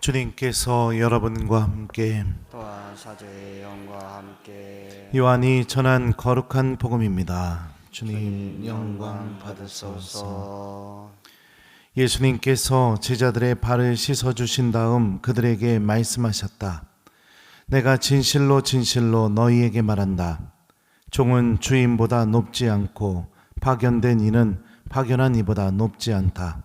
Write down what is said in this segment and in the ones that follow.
주님께서 여러분과 함께 또한 사제의 영과 함께 요한이 전한 거룩한 복음입니다. 주님 영광 받으소서. 받으소서. 예수님께서 제자들의 발을 씻어주신 다음 그들에게 말씀하셨다. 내가 진실로 진실로 너희에게 말한다. 종은 주인보다 높지 않고 파견된 이는 파견한 이보다 높지 않다.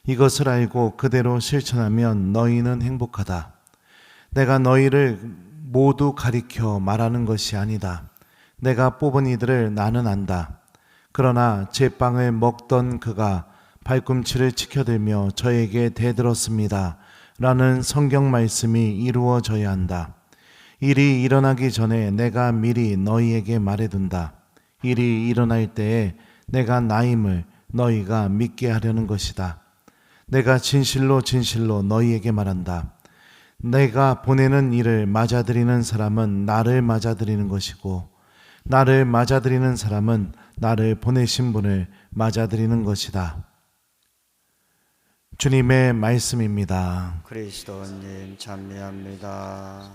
이것을 알고 그대로 실천하면 너희는 행복하다. 내가 너희를 모두 가리켜 말하는 것이 아니다. 내가 뽑은 이들을 나는 안다. 그러나 제 빵을 먹던 그가 발꿈치를 치켜들며 저에게 대들었습니다. 라는 성경 말씀이 이루어져야 한다. 일이 일어나기 전에 내가 미리 너희에게 말해둔다. 일이 일어날 때에 내가 나임을 너희가 믿게 하려는 것이다. 내가 진실로 진실로 너희에게 말한다. 내가 보내는 이를 맞아들이는 사람은 나를 맞아들이는 것이고 나를 맞아들이는 사람은 나를 보내신 분을 맞아들이는 것이다. 주님의 말씀입니다. 그리스도님 찬미합니다.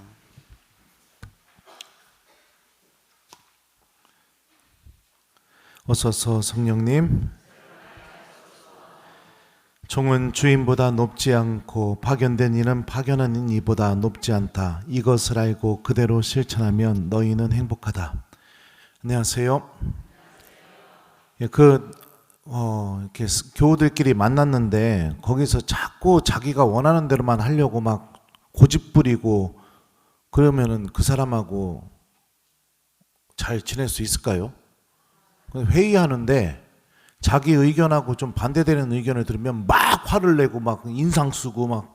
어서서 성령님. 종은 주인보다 높지 않고 파견된 이는 파견한 이보다 높지 않다. 이것을 알고 그대로 실천하면 너희는 행복하다. 안녕하세요. 이렇게 교우들끼리 만났는데 거기서 자꾸 자기가 원하는 대로만 하려고 막 고집부리고 그러면은 그 사람하고 잘 지낼 수 있을까요? 회의하는데 자기 의견하고 좀 반대되는 의견을 들으면 막 화를 내고 막 인상 쓰고 막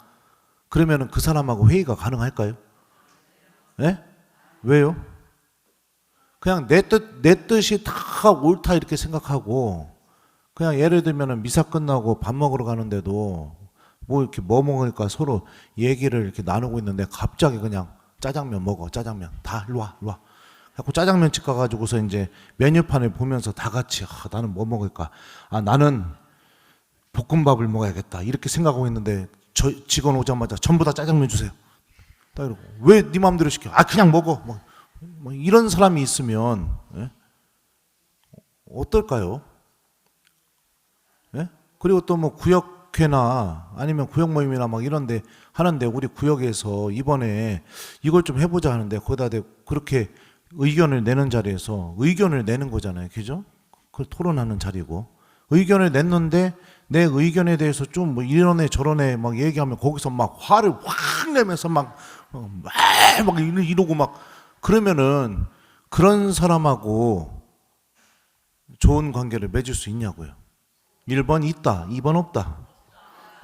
그러면은 그 사람하고 회의가 가능할까요? 예? 왜요? 그냥 내 뜻이 다 옳다 이렇게 생각하고 그냥 예를 들면은 미사 끝나고 밥 먹으러 가는데도 뭐 먹을까 서로 얘기를 이렇게 나누고 있는데 갑자기 그냥 짜장면 먹어. 짜장면. 다 일로 와. 자꾸 짜장면집 가가지고서 이제 메뉴판을 보면서 다 같이 나는 뭐 먹을까? 나는 볶음밥을 먹어야겠다. 이렇게 생각하고 있는데 저 직원 오자마자 전부 다 짜장면 주세요. 딱 이러고 왜 네 마음대로 시켜? 그냥 먹어. 뭐 이런 사람이 있으면 어떨까요? 그리고 또 뭐 구역회나 아니면 구역 모임이나 막 이런데 하는데 우리 구역에서 이번에 이걸 좀 해보자 하는데 거기다 그렇게 의견을 내는 자리에서 의견을 내는 거잖아요. 그죠? 그걸 토론하는 자리고. 의견을 냈는데 내 의견에 대해서 좀 뭐 이런 애 저런 애 막 얘기하면 거기서 막 화를 확 내면서 막 이러고 막 그러면은 그런 사람하고 좋은 관계를 맺을 수 있냐고요. 1번 있다, 2번 없다.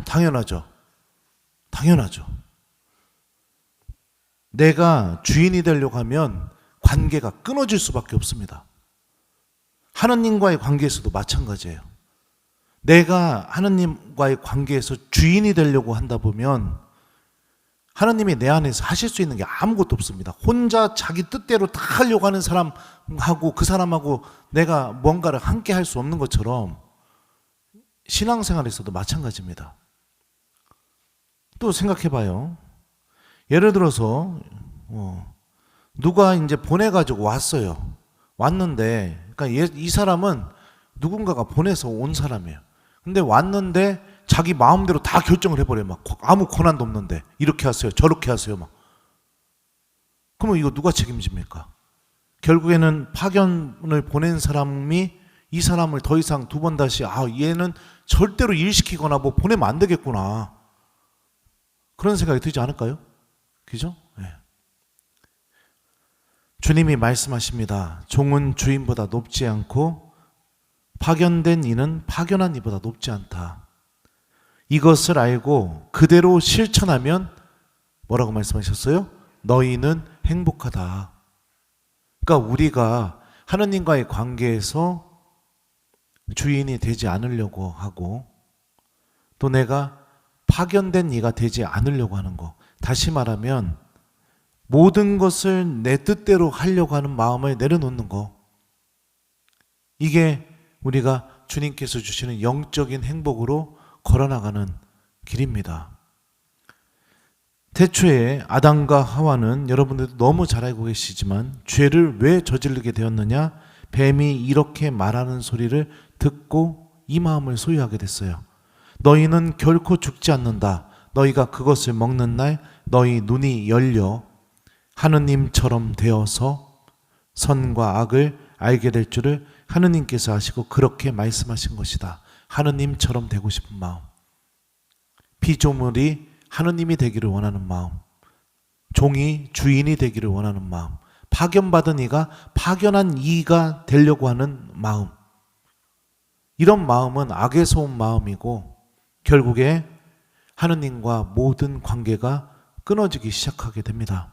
당연하죠. 내가 주인이 되려고 하면 관계가 끊어질 수밖에 없습니다. 하느님과의 관계에서도 마찬가지예요. 내가 하느님과의 관계에서 주인이 되려고 한다 보면 하느님이 내 안에서 하실 수 있는 게 아무것도 없습니다. 혼자 자기 뜻대로 다 하려고 하는 사람하고 그 사람하고 내가 뭔가를 함께 할 수 없는 것처럼 신앙생활에서도 마찬가지입니다. 또 생각해 봐요. 예를 들어서 누가 이제 보내가지고 왔어요. 왔는데, 그러니까 이 사람은 누군가가 보내서 온 사람이에요. 근데 왔는데 자기 마음대로 다 결정을 해버려요. 막 아무 권한도 없는데 이렇게 하세요, 저렇게 하세요, 막. 그러면 이거 누가 책임집니까? 결국에는 파견을 보낸 사람이 이 사람을 더 이상 두 번 다시 얘는 절대로 일시키거나 뭐 보내면 안 되겠구나. 그런 생각이 들지 않을까요? 그죠? 주님이 말씀하십니다. 종은 주인보다 높지 않고 파견된 이는 파견한 이보다 높지 않다. 이것을 알고 그대로 실천하면 뭐라고 말씀하셨어요? 너희는 행복하다. 그러니까 우리가 하느님과의 관계에서 주인이 되지 않으려고 하고 또 내가 파견된 이가 되지 않으려고 하는 거. 다시 말하면 모든 것을 내 뜻대로 하려고 하는 마음을 내려놓는 거. 이게 우리가 주님께서 주시는 영적인 행복으로 걸어나가는 길입니다. 태초에 아담과 하와는 여러분들도 너무 잘 알고 계시지만 죄를 왜 저지르게 되었느냐? 뱀이 이렇게 말하는 소리를 듣고 이 마음을 소유하게 됐어요. 너희는 결코 죽지 않는다. 너희가 그것을 먹는 날 너희 눈이 열려 하느님처럼 되어서 선과 악을 알게 될 줄을 하느님께서 아시고 그렇게 말씀하신 것이다. 하느님처럼 되고 싶은 마음. 피조물이 하느님이 되기를 원하는 마음. 종이 주인이 되기를 원하는 마음. 파견받은 이가 파견한 이가 되려고 하는 마음. 이런 마음은 악에서 온 마음이고 결국에 하느님과 모든 관계가 끊어지기 시작하게 됩니다.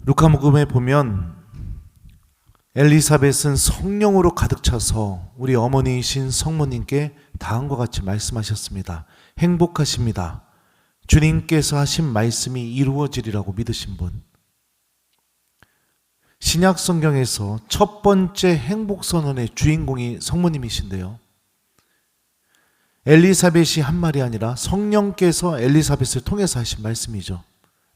루카복음에 보면 엘리사벳은 성령으로 가득 차서 우리 어머니이신 성모님께 다음과 같이 말씀하셨습니다. 행복하십니다. 주님께서 하신 말씀이 이루어지리라고 믿으신 분. 신약 성경에서 첫 번째 행복 선언의 주인공이 성모님이신데요. 엘리사벳이 한 말이 아니라 성령께서 엘리사벳을 통해서 하신 말씀이죠.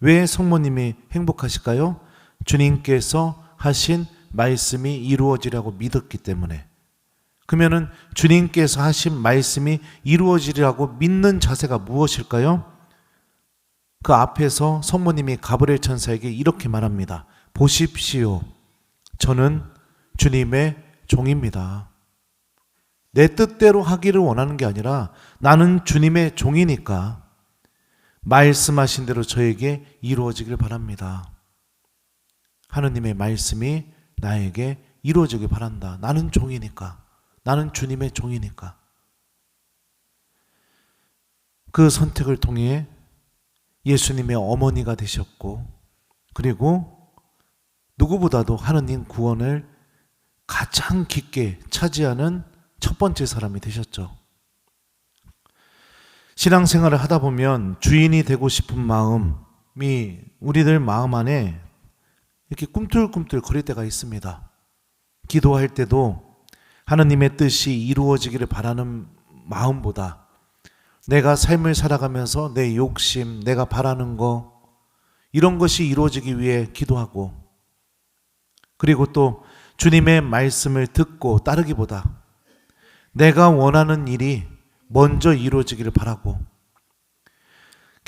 왜 성모님이 행복하실까요? 주님께서 하신 말씀이 이루어지라고 믿었기 때문에. 그러면은 주님께서 하신 말씀이 이루어지리라고 믿는 자세가 무엇일까요? 그 앞에서 성모님이 가브리엘 천사에게 이렇게 말합니다. 보십시오. 저는 주님의 종입니다. 내 뜻대로 하기를 원하는 게 아니라 나는 주님의 종이니까 말씀하신 대로 저에게 이루어지길 바랍니다. 하느님의 말씀이 나에게 이루어지길 바란다. 나는 종이니까. 나는 주님의 종이니까. 그 선택을 통해 예수님의 어머니가 되셨고 그리고 누구보다도 하느님 구원을 가장 깊게 차지하는 첫 번째 사람이 되셨죠. 신앙생활을 하다 보면 주인이 되고 싶은 마음이 우리들 마음 안에 이렇게 꿈틀꿈틀 거릴 때가 있습니다. 기도할 때도 하느님의 뜻이 이루어지기를 바라는 마음보다 내가 삶을 살아가면서 내 욕심, 내가 바라는 거 이런 것이 이루어지기 위해 기도하고 그리고 또 주님의 말씀을 듣고 따르기보다 내가 원하는 일이 먼저 이루어지기를 바라고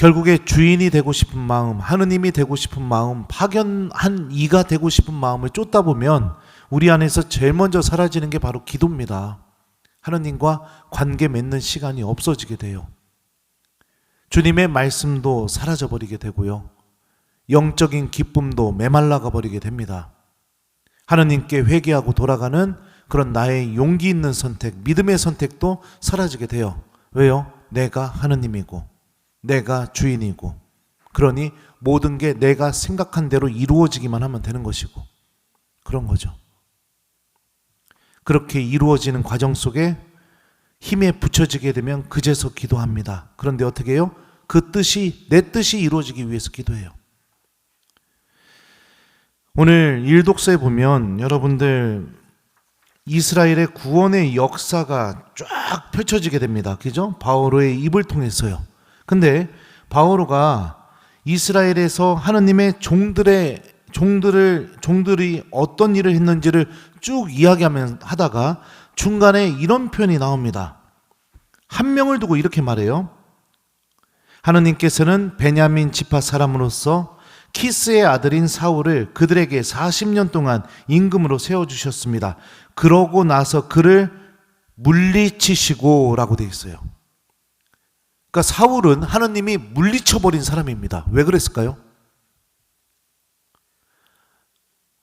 결국에 주인이 되고 싶은 마음, 하느님이 되고 싶은 마음, 파견한 이가 되고 싶은 마음을 쫓다 보면 우리 안에서 제일 먼저 사라지는 게 바로 기도입니다. 하느님과 관계 맺는 시간이 없어지게 돼요. 주님의 말씀도 사라져버리게 되고요. 영적인 기쁨도 메말라가 버리게 됩니다. 하느님께 회개하고 돌아가는 그런 나의 용기 있는 선택, 믿음의 선택도 사라지게 돼요. 왜요? 내가 하느님이고 내가 주인이고 그러니 모든 게 내가 생각한 대로 이루어지기만 하면 되는 것이고 그런 거죠. 그렇게 이루어지는 과정 속에 힘에 붙여지게 되면 그제서 기도합니다. 그런데 어떻게 해요? 그 뜻이 내 뜻이 이루어지기 위해서 기도해요. 오늘 일독서에 보면 여러분들 이스라엘의 구원의 역사가 쫙 펼쳐지게 됩니다. 그죠? 바오로의 입을 통해서요. 근데 바오로가 이스라엘에서 하느님의 종들이 어떤 일을 했는지를 쭉 하다가 중간에 이런 표현이 나옵니다. 한 명을 두고 이렇게 말해요. 하느님께서는 베냐민 지파 사람으로서 키스의 아들인 사울을 그들에게 40년 동안 임금으로 세워주셨습니다. 그러고 나서 그를 물리치시고 라고 되어 있어요. 그러니까 사울은 하느님이 물리쳐버린 사람입니다. 왜 그랬을까요?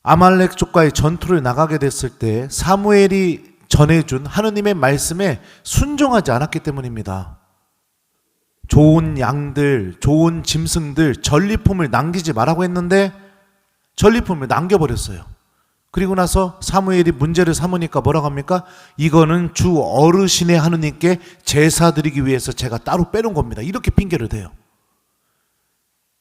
아말렉 쪽과의 전투를 나가게 됐을 때 사무엘이 전해준 하느님의 말씀에 순종하지 않았기 때문입니다. 좋은 양들, 좋은 짐승들, 전리품을 남기지 말라고 했는데 전리품을 남겨버렸어요. 그리고 나서 사무엘이 문제를 삼으니까 뭐라고 합니까? 이거는 주 어르신의 하느님께 제사 드리기 위해서 제가 따로 빼놓은 겁니다. 이렇게 핑계를 대요.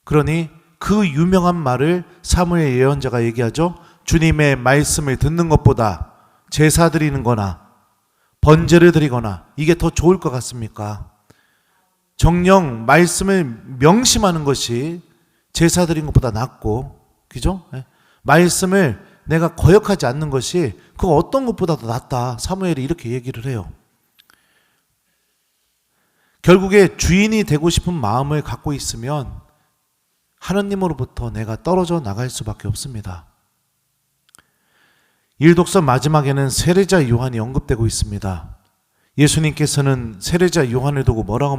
그러니 그 유명한 말을 사무엘 예언자가 얘기하죠. 주님의 말씀을 듣는 것보다 제사 드리는 거나 번제를 드리거나 이게 더 좋을 것 같습니까? 정녕 말씀을 명심하는 것이 제사 드린 것보다 낫고, 그죠? 말씀을 내가 거역하지 않는 것이 그 어떤 것보다도 낫다. 사무엘이 이렇게 얘기를 해요. 결국에 주인이 되고 싶은 마음을 갖고 있으면 하느님으로부터 내가 떨어져 나갈 수밖에 없습니다. 일독서 마지막에는 세례자 요한이 언급되고 있습니다. 예수님께서는 세례자 요한을 두고 뭐라고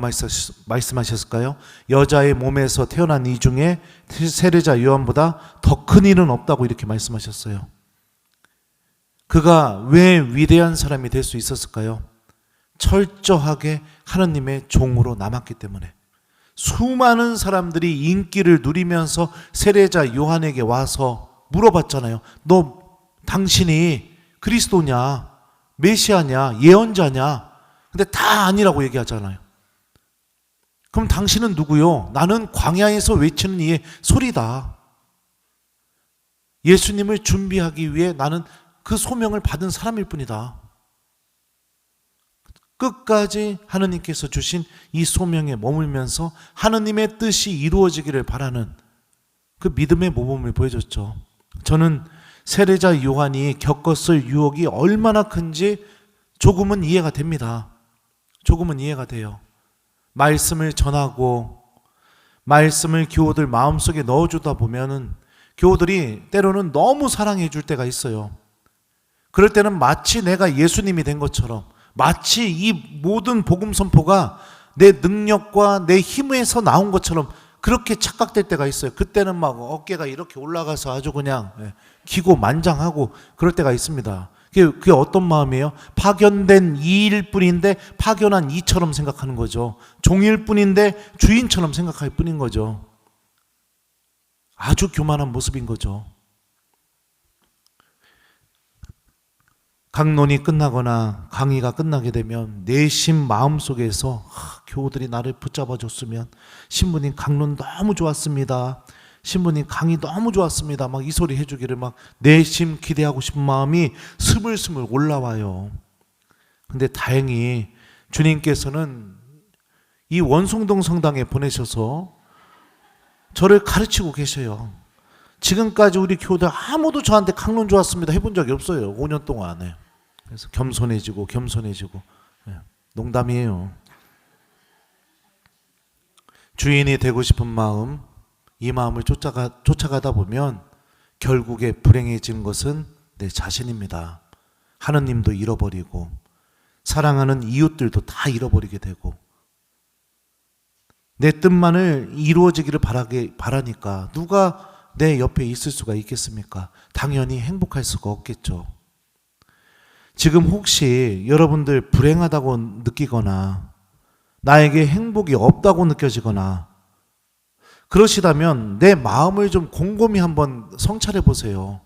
말씀하셨을까요? 여자의 몸에서 태어난 이 중에 세례자 요한보다 더 큰 일은 없다고 이렇게 말씀하셨어요. 그가 왜 위대한 사람이 될 수 있었을까요? 철저하게 하느님의 종으로 남았기 때문에. 수많은 사람들이 인기를 누리면서 세례자 요한에게 와서 물어봤잖아요. 너 당신이 그리스도냐, 메시아냐, 예언자냐? 근데 다 아니라고 얘기하잖아요. 그럼 당신은 누구요? 나는 광야에서 외치는 이의 소리다. 예수님을 준비하기 위해 나는 그 소명을 받은 사람일 뿐이다. 끝까지 하느님께서 주신 이 소명에 머물면서 하느님의 뜻이 이루어지기를 바라는 그 믿음의 모범을 보여줬죠. 저는 세례자 요한이 겪었을 유혹이 얼마나 큰지 조금은 이해가 됩니다. 조금은 이해가 돼요. 말씀을 전하고 말씀을 교우들 마음속에 넣어주다 보면은 교우들이 때로는 너무 사랑해 줄 때가 있어요. 그럴 때는 마치 내가 예수님이 된 것처럼, 마치 이 모든 복음 선포가 내 능력과 내 힘에서 나온 것처럼 그렇게 착각될 때가 있어요. 그때는 막 어깨가 이렇게 올라가서 아주 그냥 기고만장하고 그럴 때가 있습니다. 그게 어떤 마음이에요? 파견된 이일 뿐인데 파견한 이처럼 생각하는 거죠. 종일 뿐인데 주인처럼 생각할 뿐인 거죠. 아주 교만한 모습인 거죠. 강론이 끝나거나 강의가 끝나게 되면 내심 마음속에서 교우들이 나를 붙잡아 줬으면, 신부님 강론 너무 좋았습니다, 신부님 강의 너무 좋았습니다, 막 이 소리 해주기를 막 내심 기대하고 싶은 마음이 스물스물 올라와요. 근데 다행히 주님께서는 이 원송동 성당에 보내셔서 저를 가르치고 계셔요. 지금까지 우리 교우들 아무도 저한테 강론 좋았습니다 해본 적이 없어요. 5년 동안에. 그래서 겸손해지고 농담이에요. 주인이 되고 싶은 마음, 이 마음을 쫓아가다 보면 결국에 불행해지는 것은 내 자신입니다. 하느님도 잃어버리고 사랑하는 이웃들도 다 잃어버리게 되고, 내 뜻만을 이루어지기를 바라니까 누가 내 옆에 있을 수가 있겠습니까? 당연히 행복할 수가 없겠죠. 지금 혹시 여러분들 불행하다고 느끼거나 나에게 행복이 없다고 느껴지거나 그러시다면 내 마음을 좀 곰곰이 한번 성찰해 보세요.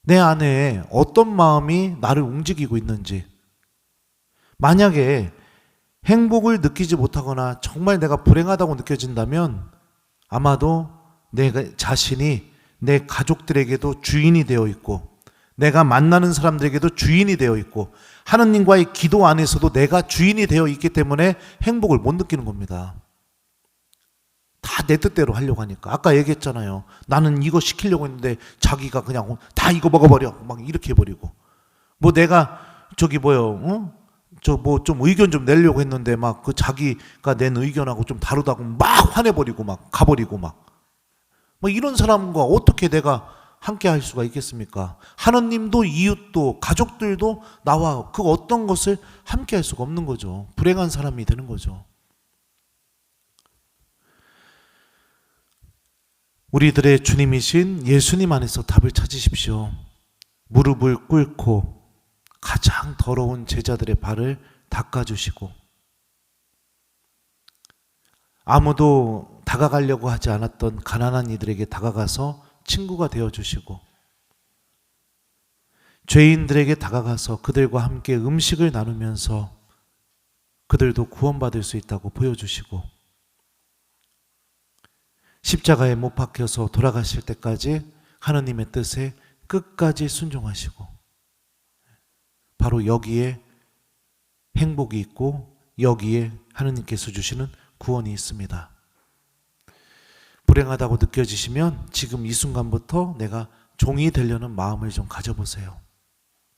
내 안에 어떤 마음이 나를 움직이고 있는지. 만약에 행복을 느끼지 못하거나 정말 내가 불행하다고 느껴진다면 아마도 내 자신이 내 가족들에게도 주인이 되어 있고, 내가 만나는 사람들에게도 주인이 되어 있고, 하느님과의 기도 안에서도 내가 주인이 되어 있기 때문에 행복을 못 느끼는 겁니다. 다 내 뜻대로 하려고 하니까. 아까 얘기했잖아요. 나는 이거 시키려고 했는데 자기가 그냥 다 이거 먹어버려 막 이렇게 해버리고, 뭐 내가 저 뭐 좀 의견 좀 내려고 했는데 막 그 자기가 낸 의견하고 좀 다르다고 막 화내버리고 막 가버리고 막 뭐 이런 사람과 어떻게 내가 함께 할 수가 있겠습니까? 하느님도 이웃도 가족들도 나와 그 어떤 것을 함께 할 수가 없는 거죠. 불행한 사람이 되는 거죠. 우리들의 주님이신 예수님 안에서 답을 찾으십시오. 무릎을 꿇고 가장 더러운 제자들의 발을 닦아주시고, 아무도 다가가려고 하지 않았던 가난한 이들에게 다가가서 친구가 되어주시고, 죄인들에게 다가가서 그들과 함께 음식을 나누면서 그들도 구원받을 수 있다고 보여주시고, 십자가에 못 박혀서 돌아가실 때까지 하느님의 뜻에 끝까지 순종하시고, 바로 여기에 행복이 있고 여기에 하느님께서 주시는 구원이 있습니다. 불행하다고 느껴지시면 지금 이 순간부터 내가 종이 되려는 마음을 좀 가져보세요.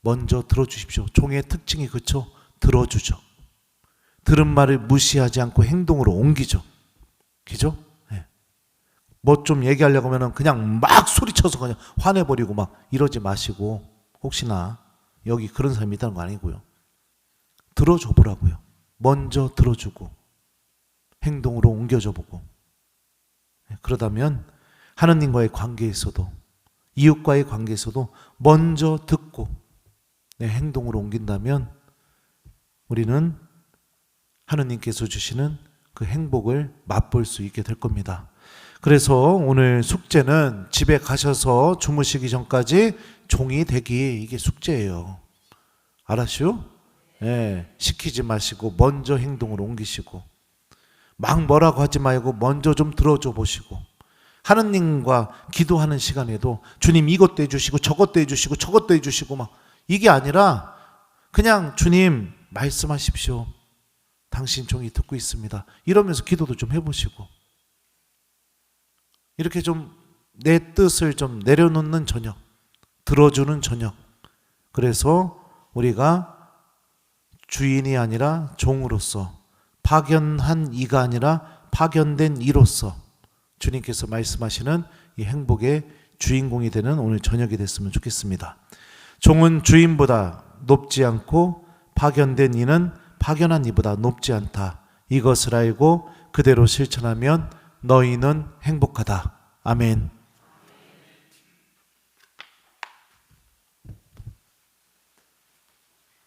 먼저 들어주십시오. 종의 특징이 그렇죠? 들어주죠. 들은 말을 무시하지 않고 행동으로 옮기죠. 그죠? 네. 뭐 좀 얘기하려고 하면 그냥 막 소리쳐서 그냥 화내버리고 막 이러지 마시고, 혹시나 여기 그런 사람이 있다는 거 아니고요. 들어줘 보라고요. 먼저 들어주고 행동으로 옮겨줘 보고, 그러다면 하느님과의 관계에서도, 이웃과의 관계에서도 먼저 듣고 내 행동으로 옮긴다면 우리는 하느님께서 주시는 그 행복을 맛볼 수 있게 될 겁니다. 그래서 오늘 숙제는 집에 가셔서 주무시기 전까지 종이 되기, 이게 숙제예요. 알았슈? 예, 시키지 마시고 먼저 행동으로 옮기시고, 막 뭐라고 하지 말고 먼저 좀 들어줘 보시고, 하느님과 기도하는 시간에도 주님 이것도 해주시고 저것도 해주시고 저것도 해주시고 막 이게 아니라 그냥 주님 말씀하십시오. 당신 종이 듣고 있습니다. 이러면서 기도도 좀 해보시고, 이렇게 좀 내 뜻을 좀 내려놓는 저녁, 들어주는 저녁. 그래서 우리가 주인이 아니라 종으로서, 파견한 이가 아니라 파견된 이로서 주님께서 말씀하시는 이 행복의 주인공이 되는 오늘 저녁이 됐으면 좋겠습니다. 종은 주인보다 높지 않고 파견된 이는 파견한 이보다 높지 않다. 이것을 알고 그대로 실천하면 너희는 행복하다. 아멘.